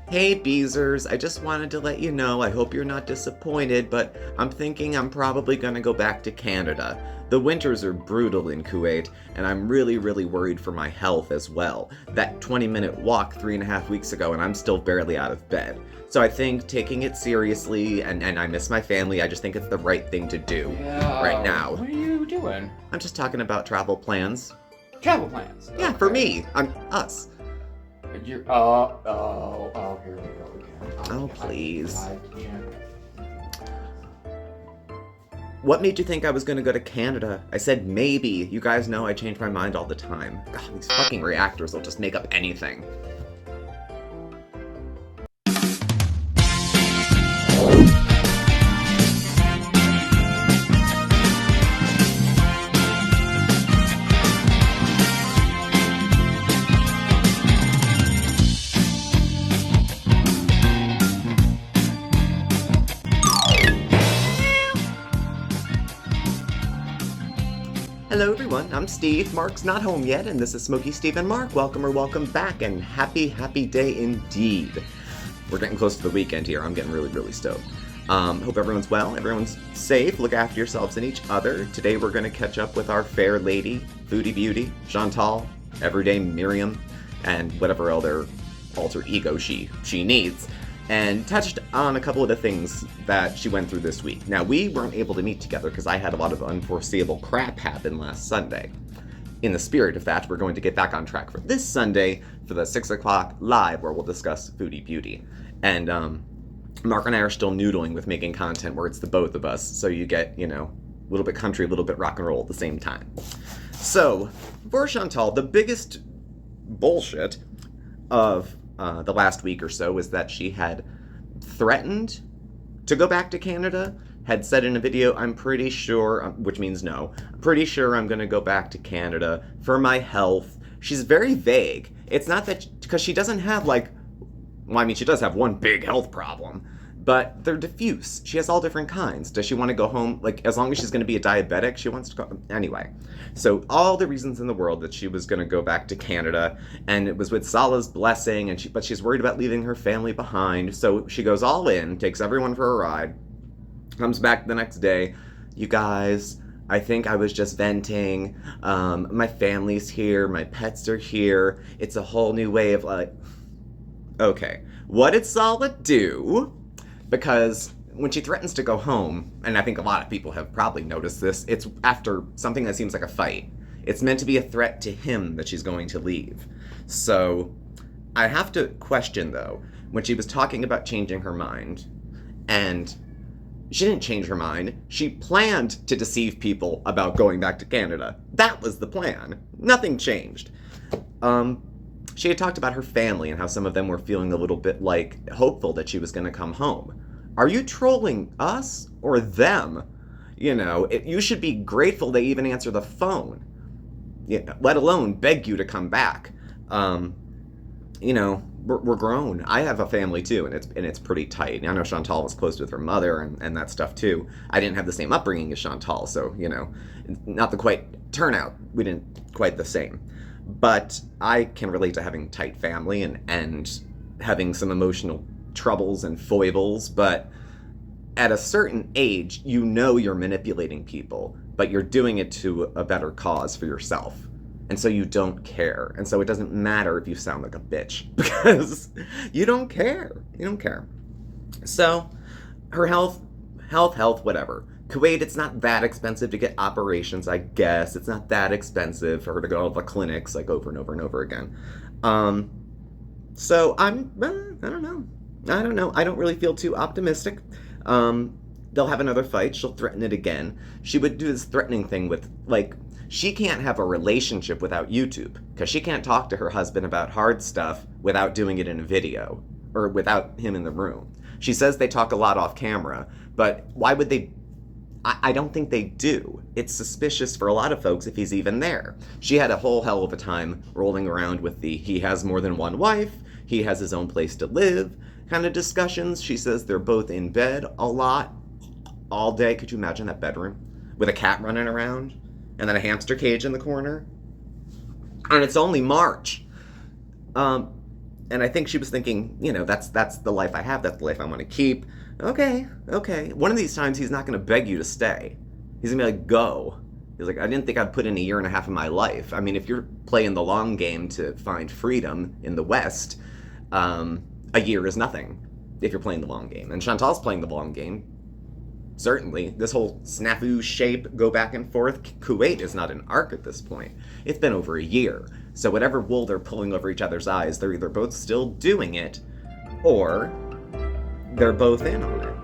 Hey Beezers, I just wanted to let you know, I hope you're not disappointed, but I'm thinking I'm probably gonna go back to Canada. The winters are brutal in Kuwait, and I'm really worried for my health as well. That 20-minute walk 3.5 weeks ago, and I'm still barely out of bed. So I think taking it seriously, and I miss my family, I just think it's the right thing to do right Yeah, now. what are you doing? I'm just talking about travel plans. Travel plans. Yeah, for me. Us. You're, here we go again. Oh, please. I can't. What made you think I was gonna go to Canada? I said maybe. You guys know I change my mind all the time. God, these fucking reactors will just make up anything. Hello everyone, I'm Steve. Mark's not home yet, and this is Smokeysteveandmarc. Welcome back, and happy day indeed. We're getting close to the weekend here. I'm getting really stoked. Hope everyone's well, everyone's safe, look after yourselves and each other. Today we're going to catch up with our fair lady, Foodie Beauty, Chantal, Everyday Miriam, and whatever other alter ego she needs, and touched on a couple of the things that she went through this week. Now, we weren't able to meet together because I had a lot of unforeseeable crap happen last Sunday. In the spirit of that, we're going to get back on track for this Sunday for the 6 o'clock live, where we'll discuss Foodie Beauty. And Mark and I are still noodling with making content where it's the both of us, so you get, a little bit country, a little bit rock and roll at the same time. So, for Chantal, the biggest bullshit of the last week or so was that she had threatened to go back to Canada, had said in a video, I'm pretty sure, which means no, I'm pretty sure I'm going to go back to Canada for my health. She's very vague. It's not that, because she doesn't have she does have one big health problem, but they're diffuse. She has all different kinds. Does she want to go home? As long as she's going to be a diabetic, she wants to go. Anyway, so all the reasons in the world that she was going to go back to Canada, and it was with Salah's blessing, but she's worried about leaving her family behind. So she goes all in, takes everyone for a ride, comes back the next day. You guys, I think I was just venting. My family's here. My pets are here. It's a whole new way of okay, what did Salah do? Because when she threatens to go home, and I think a lot of people have probably noticed this, it's after something that seems like a fight. It's meant to be a threat to him that she's going to leave. So I have to question, though, when she was talking about changing her mind, and she didn't change her mind. She planned to deceive people about going back to Canada. That was the plan. Nothing changed. She had talked about her family and how some of them were feeling a little bit hopeful that she was going to come home. Are you trolling us or them? You should be grateful they even answer the phone, let alone beg you to come back. We're grown. I have a family too, and it's pretty tight. I know Chantal was close with her mother and that stuff too. I didn't have the same upbringing as Chantal, so not the quite turnout. We didn't quite the same. But I can relate to having tight family and having some emotional troubles and foibles, but at a certain age, you're manipulating people, but you're doing it to a better cause for yourself. And so you don't care. And so it doesn't matter if you sound like a bitch, because you don't care. You don't care. So her health, whatever. Kuwait, it's not that expensive to get operations, I guess. It's not that expensive for her to go to the clinics over and over again. So I don't know. I don't really feel too optimistic. They'll have another fight. She'll threaten it again. She would do this threatening thing with, she can't have a relationship without YouTube, because she can't talk to her husband about hard stuff without doing it in a video, or without him in the room. She says they talk a lot off camera, but why would they? I don't think they do. It's suspicious for a lot of folks if he's even there. She had a whole hell of a time rolling around with he has more than one wife, he has his own place to live kind of discussions. She says they're both in bed a lot, all day. Could you imagine that bedroom? With a cat running around, and then a hamster cage in the corner? And it's only March. And I think she was thinking, that's the life I have, that's the life I want to keep. Okay. One of these times he's not going to beg you to stay. He's going to be like, go. He's like, I didn't think I'd put in a year and a half of my life. I mean, if you're playing the long game to find freedom in the West, a year is nothing if you're playing the long game. And Chantal's playing the long game. Certainly, this whole snafu shape, go back and forth, Kuwait is not an arc at this point. It's been over a year. So whatever wool they're pulling over each other's eyes, they're either both still doing it, or they're both in on it.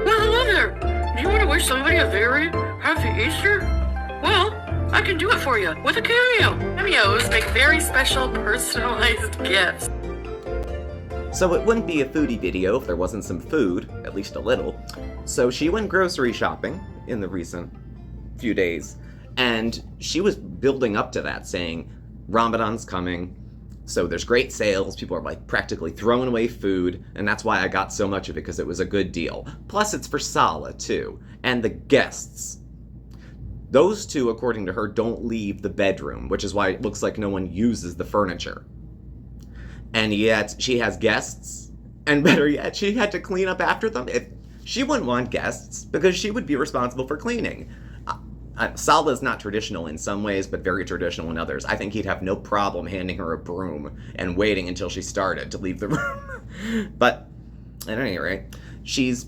Well, hello there. Do you want to wish somebody a very happy Easter? Well, I can do it for you with a cameo. Cameos make very special, personalized gifts. So it wouldn't be a foodie video if there wasn't some food, at least a little. So she went grocery shopping in the recent few days, and she was building up to that, saying, Ramadan's coming, so there's great sales, people are like practically throwing away food, and that's why I got so much of it, because it was a good deal. Plus it's for Salah, too, and the guests. Those two, according to her, don't leave the bedroom, which is why it looks like no one uses the furniture. And yet, she has guests, and better yet, she had to clean up after them. She wouldn't want guests, because she would be responsible for cleaning. Salah's not traditional in some ways, but very traditional in others. I think he'd have no problem handing her a broom and waiting until she started to leave the room. But, at any rate, she's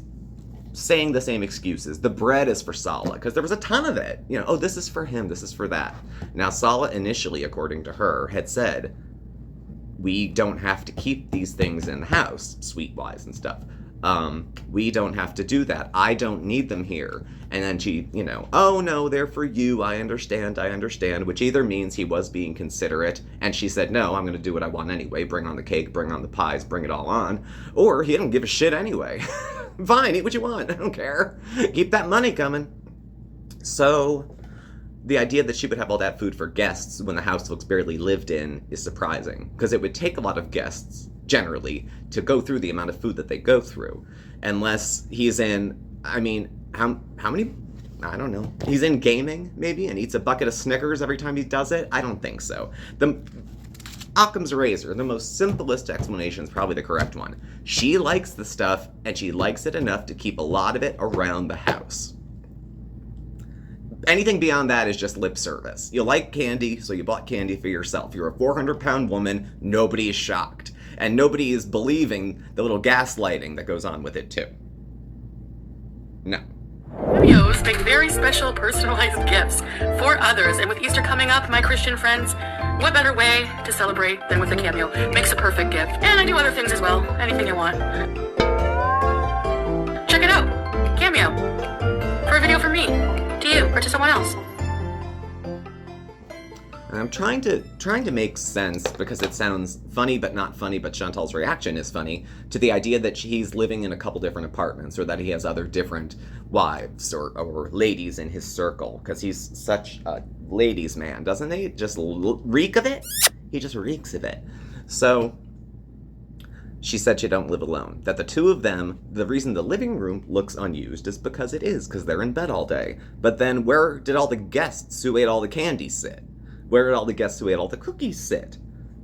saying the same excuses. The bread is for Salah, because there was a ton of it. This is for him, this is for that. Now, Salah initially, according to her, had said, we don't have to keep these things in the house, sweet-wise and stuff. We don't have to do that. I don't need them here. And then she, oh no, they're for you, I understand, which either means he was being considerate, and she said, no, I'm gonna do what I want anyway, bring on the cake, bring on the pies, bring it all on, or he didn't give a shit anyway. Fine, eat what you want, I don't care. Keep that money coming. So, the idea that she would have all that food for guests when the house looks barely lived in is surprising, because it would take a lot of guests, generally, to go through the amount of food that they go through. Unless he's in, how many? I don't know. He's in gaming, maybe, and eats a bucket of Snickers every time he does it? I don't think so. Occam's razor, the most simplest explanation is probably the correct one. She likes the stuff, and she likes it enough to keep a lot of it around the house. Anything beyond that is just lip service. You like candy, so you bought candy for yourself. You're a 400-pound woman, nobody is shocked. And nobody is believing the little gaslighting that goes on with it, too. No. Cameos make very special, personalized gifts for others. And with Easter coming up, my Christian friends, what better way to celebrate than with a cameo? Makes a perfect gift. And I do other things as well. Anything you want. Check it out. Cameo. For a video from me. To you, or to someone else. I'm trying to make sense, because it sounds funny but not funny, but Chantal's reaction is funny, to the idea that he's living in a couple different apartments, or that he has other different wives or ladies in his circle, because he's such a ladies' man, doesn't he? Just reek of it? He just reeks of it. So, she said she don't live alone. That the two of them, the reason the living room looks unused is because it is, because they're in bed all day. But then where did all the guests who ate all the candy sit? Where did all the guests who ate all the cookies sit?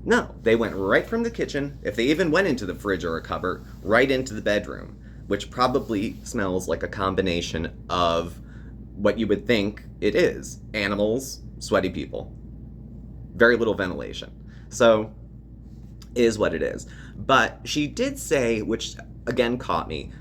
No, they went right from the kitchen, if they even went into the fridge or a cupboard, right into the bedroom, which probably smells like a combination of what you would think it is. Animals, sweaty people. Very little ventilation. So, is what it is. But she did say, which again caught me,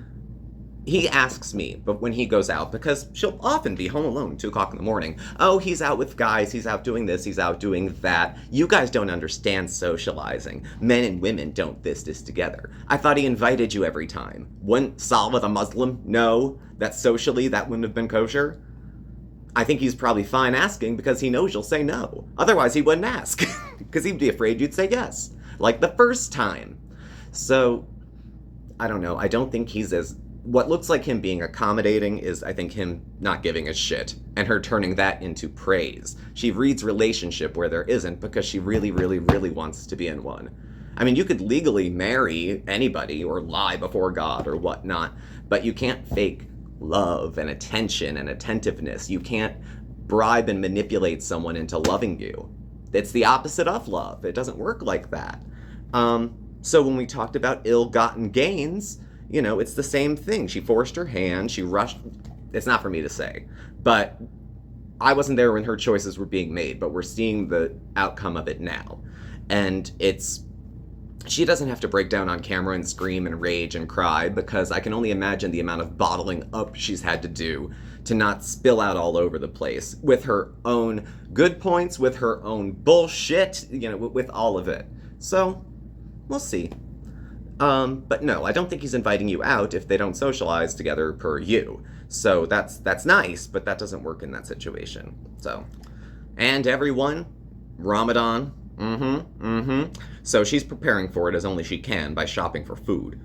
he asks me, but when he goes out, because she'll often be home alone, 2 o'clock in the morning. Oh, he's out with guys, he's out doing this, he's out doing that. You guys don't understand socializing. Men and women don't this together. I thought he invited you every time. Wouldn't Salah the Muslim know that socially that wouldn't have been kosher? I think he's probably fine asking because he knows you'll say no. Otherwise he wouldn't ask, because he'd be afraid you'd say yes. Like the first time. So, I don't know, I don't think he's as... What looks like him being accommodating is, I think, him not giving a shit, and her turning that into praise. She reads relationship where there isn't because she really, really, really wants to be in one. I mean, you could legally marry anybody or lie before God or whatnot, but you can't fake love and attention and attentiveness. You can't bribe and manipulate someone into loving you. It's the opposite of love. It doesn't work like that. So when we talked about ill-gotten gains, it's the same thing. She forced her hand. She rushed. It's not for me to say, but I wasn't there when her choices were being made, but we're seeing the outcome of it now. And she doesn't have to break down on camera and scream and rage and cry, because I can only imagine the amount of bottling up she's had to do to not spill out all over the place with her own good points, with her own bullshit, with all of it. So, we'll see. But no, I don't think he's inviting you out if they don't socialize together per you. So that's nice, but that doesn't work in that situation. So, and everyone, Ramadan, So she's preparing for it as only she can by shopping for food.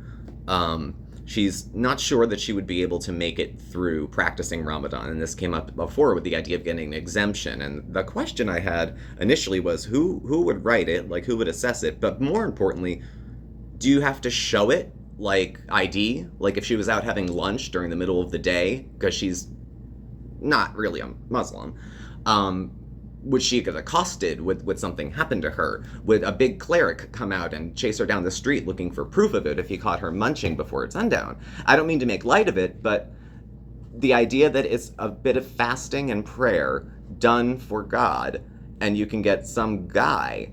She's not sure that she would be able to make it through practicing Ramadan, and this came up before with the idea of getting an exemption. And the question I had initially was who would write it, like who would assess it, but more importantly, do you have to show it, like ID? Like if she was out having lunch during the middle of the day, because she's not really a Muslim, would she get accosted? Would something happen to her? Would a big cleric come out and chase her down the street looking for proof of it if he caught her munching before sundown? I don't mean to make light of it, but the idea that it's a bit of fasting and prayer done for God, and you can get some guy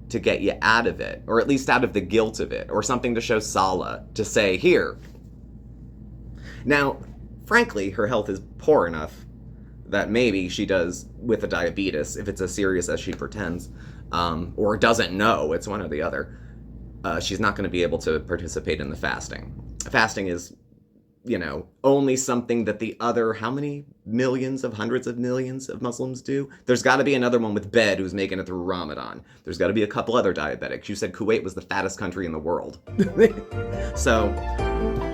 to get you out of it, or at least out of the guilt of it, or something to show Salah, to say, here. Now, frankly, her health is poor enough that maybe she does with a diabetes, if it's as serious as she pretends, or doesn't know, it's one or the other. She's not going to be able to participate in the fasting. Fasting is, only something that the other, how many millions of hundreds of millions of Muslims do? There's got to be another one with Bed who's making it through Ramadan. There's got to be a couple other diabetics. You said Kuwait was the fattest country in the world. So,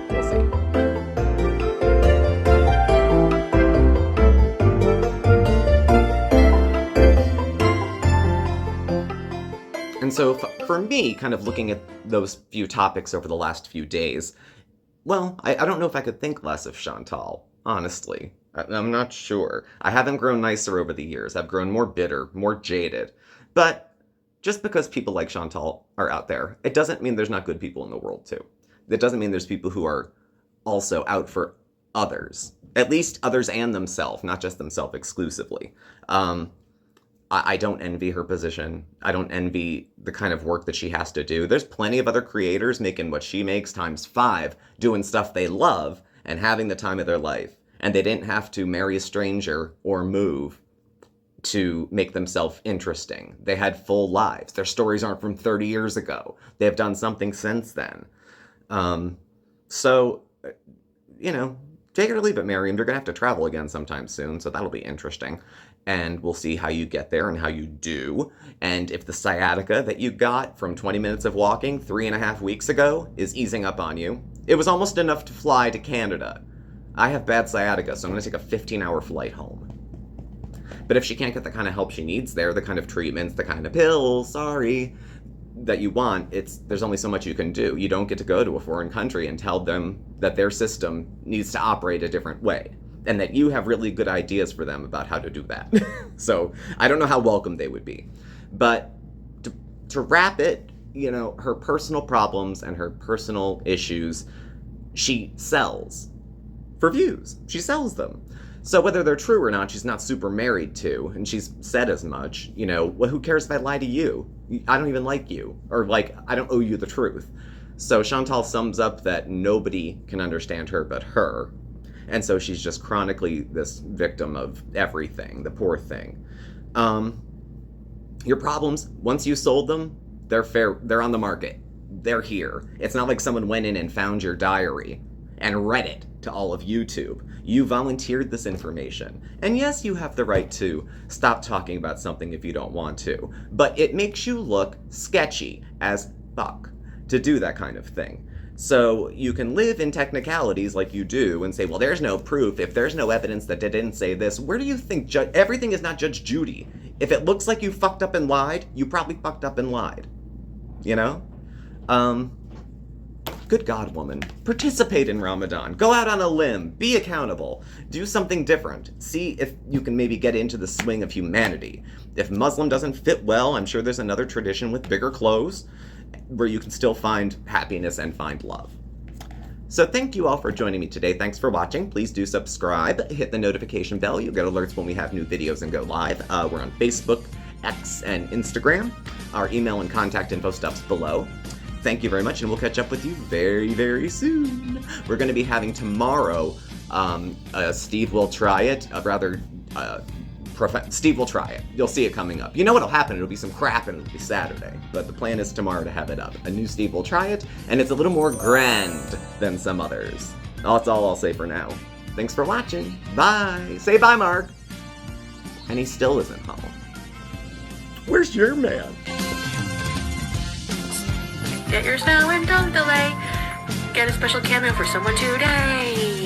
we'll see. And so for me, kind of looking at those few topics over the last few days, well, I don't know if I could think less of Chantal, honestly. I'm not sure. I haven't grown nicer over the years. I've grown more bitter, more jaded. But just because people like Chantal are out there, it doesn't mean there's not good people in the world, too. It doesn't mean there's people who are also out for others. At least others and themselves, not just themselves exclusively. I don't envy her position. I don't envy the kind of work that she has to do. There's plenty of other creators making what she makes times 5, doing stuff they love and having the time of their life. And they didn't have to marry a stranger or move to make themselves interesting. They had full lives. Their stories aren't from 30 years ago. They have done something since then. So, take it or leave it, Miriam. You're going to have to travel again sometime soon, so that'll be interesting. And we'll see how you get there and how you do. And if the sciatica that you got from 20 minutes of walking 3.5 weeks ago is easing up on you, it was almost enough to fly to Canada. I have bad sciatica, so I'm going to take a 15-hour flight home. But if she can't get the kind of help she needs there, the kind of treatments, the kind of pills, that you want, there's only so much you can do. You don't get to go to a foreign country and tell them that their system needs to operate a different way, and that you have really good ideas for them about how to do that. So I don't know how welcome they would be. But to wrap it, her personal problems and her personal issues, she sells for views. She sells them. So whether they're true or not, she's not super married to, and she's said as much. Well, who cares if I lie to you? I don't even like you. Or I don't owe you the truth. So Chantal sums up that nobody can understand her but her. And so she's just chronically this victim of everything, the poor thing. Your problems, once you sold them, they're on the market. They're here. It's not like someone went in and found your diary and read it to all of YouTube. You volunteered this information. And yes, you have the right to stop talking about something if you don't want to. But it makes you look sketchy as fuck to do that kind of thing. So you can live in technicalities like you do and say, well, there's no proof. If there's no evidence that they didn't say this, where do you think everything is not Judge Judy? If it looks like you fucked up and lied, you probably fucked up and lied. Good God, woman. Participate in Ramadan. Go out on a limb. Be accountable. Do something different. See if you can maybe get into the swing of humanity. If Muslim doesn't fit well, I'm sure there's another tradition with bigger clothes where you can still find happiness and find love. So thank you all for joining me today. Thanks for watching. Please do subscribe. Hit the notification bell. You'll get alerts when we have new videos and go live. We're on Facebook, X, and Instagram. Our email and contact info stuff's below. Thank you very much, and we'll catch up with you very, very soon. We're going to be having tomorrow, Steve Will Try It, Steve Will Try It. You'll see it coming up. You know what'll happen, it'll be some crap and it'll be Saturday, but the plan is tomorrow to have it up. A new Steve Will Try It, and it's a little more grand than some others. That's all I'll say for now. Thanks for watching. Bye. Say bye, Mark. And he still isn't home. Where's your man? Get yours now and don't delay. Get a special cameo for someone today.